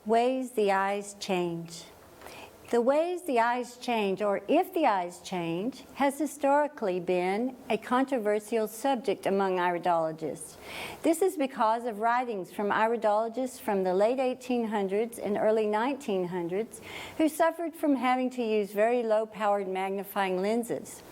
Ways the eyes change. The ways the eyes change, or if the eyes change, has historically been a controversial subject among iridologists. This is because of writings from iridologists from the late 1800s and early 1900s who suffered from having to use very low-powered magnifying lenses.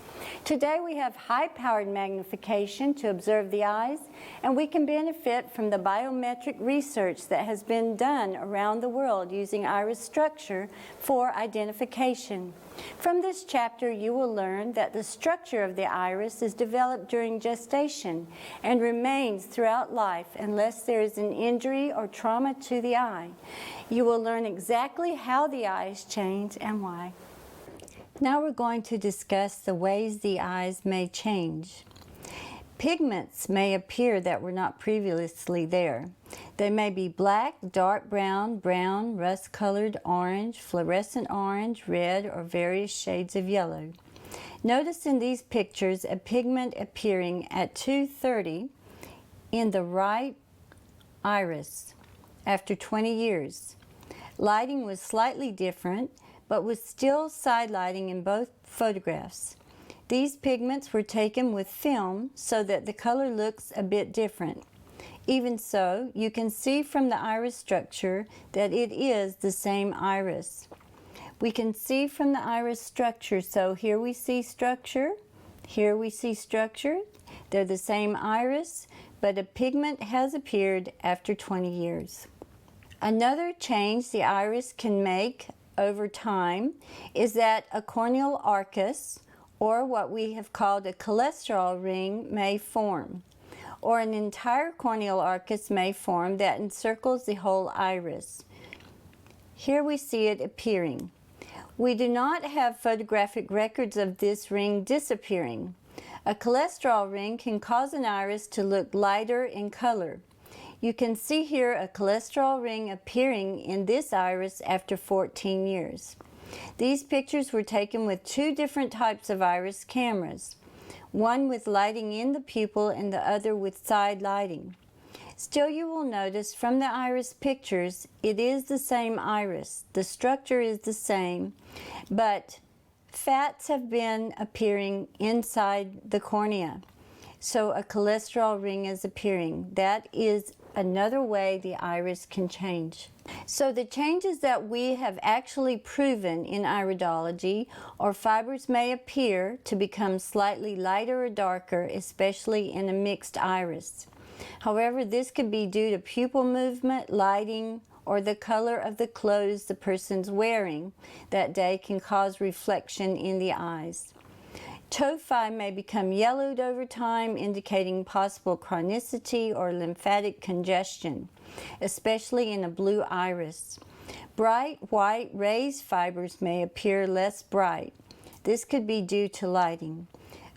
Today we have high-powered magnification to observe the eyes, and we can benefit from the biometric research that has been done around the world using iris structure for identification. From this chapter, you will learn that the structure of the iris is developed during gestation and remains throughout life unless there is an injury or trauma to the eye. You will learn exactly how the eyes change and why. Now we're going to discuss the ways the eyes may change. Pigments may appear that were not previously there. They may be black, dark brown, brown, rust-colored, orange, fluorescent orange, red, or various shades of yellow. Notice in these pictures a pigment appearing at 2:30 in the right iris after 20 years. Lighting was slightly different, but was still side lighting in both photographs. These pigments were taken with film so that the color looks a bit different. Even so, you can see from the iris structure that it is the same iris. We can see from the iris structure, so here we see structure, here we see structure. They're the same iris, but a pigment has appeared after 20 years. Another change the iris can make over time is that a corneal arcus, or what we have called a cholesterol ring, may form, or an entire corneal arcus may form that encircles the whole iris. Here we see it appearing. We do not have photographic records of this ring disappearing. A cholesterol ring can cause an iris to look lighter in color. You can see here a cholesterol ring appearing in this iris after 14 years. These pictures were taken with two different types of iris cameras, one with lighting in the pupil and the other with side lighting. Still, you will notice from the iris pictures it is the same iris. The structure is the same, but fats have been appearing inside the cornea. So a cholesterol ring is appearing. That is another way the iris can change. So the changes that we have actually proven in iridology are fibers may appear to become slightly lighter or darker, especially in a mixed iris. However, this could be due to pupil movement, lighting, or the color of the clothes the person's wearing that day can cause reflection in the eyes. ch09 may become yellowed over time, indicating possible chronicity or lymphatic congestion, especially in a blue iris. Bright white raised fibers may appear less bright. This could be due to lighting.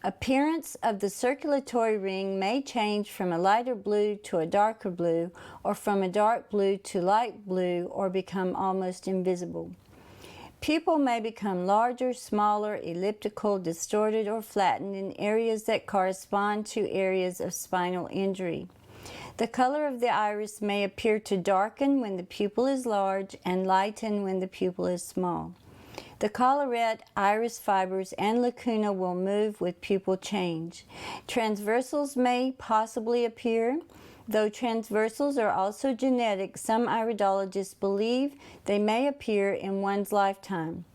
Appearance of the circulatory ring may change from a lighter blue to a darker blue, or from a dark blue to light blue, or become almost invisible. Pupil may become larger, smaller, elliptical, distorted, or flattened in areas that correspond to areas of spinal injury. The color of the iris may appear to darken when the pupil is large and lighten when the pupil is small. The collarette, iris fibers, and lacuna will move with pupil change. Transversals may possibly appear. Though transversals are also genetic, some iridologists believe they may appear in one's lifetime.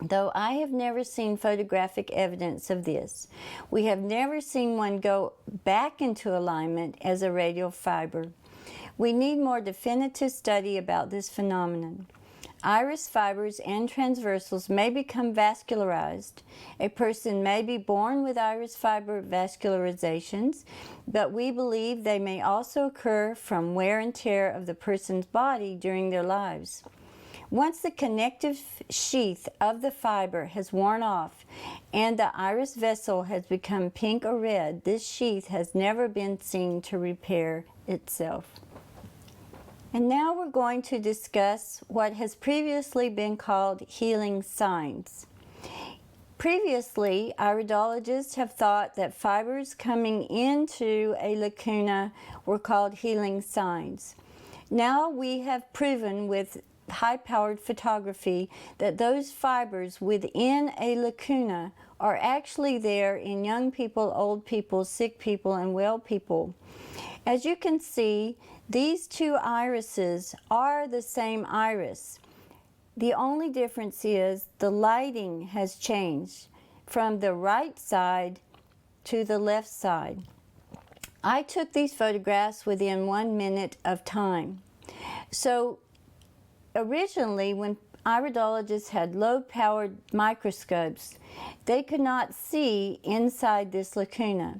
Though I have never seen photographic evidence of this, we have never seen one go back into alignment as a radial fiber. We need more definitive study about this phenomenon. Iris fibers and transversals may become vascularized. A person may be born with iris fiber vascularizations, but we believe they may also occur from wear and tear of the person's body during their lives. Once the connective sheath of the fiber has worn off and the iris vessel has become pink or red, this sheath has never been seen to repair itself. And now we're going to discuss what has previously been called healing signs. Previously, iridologists have thought that fibers coming into a lacuna were called healing signs. Now we have proven with high-powered photography that those fibers within a lacuna are actually there in young people, old people, sick people, and well people. As you can see, these two irises are the same iris. The only difference is the lighting has changed from the right side to the left side. I took these photographs within 1 minute of time. So originally, when iridologists had low-powered microscopes, they could not see inside this lacuna.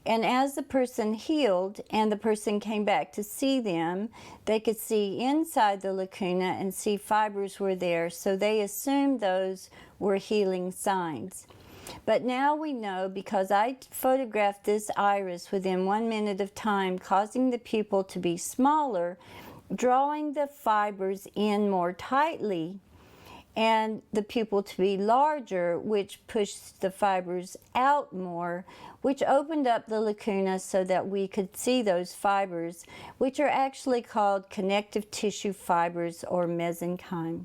And as the person healed and the person came back to see them, they could see inside the lacuna and see fibers were there, so they assumed those were healing signs. But now we know, because I photographed this iris within 1 minute of time, causing the pupil to be smaller, drawing the fibers in more tightly, and the pupil to be larger, which pushed the fibers out more, which opened up the lacuna so that we could see those fibers, which are actually called connective tissue fibers or mesenchyme.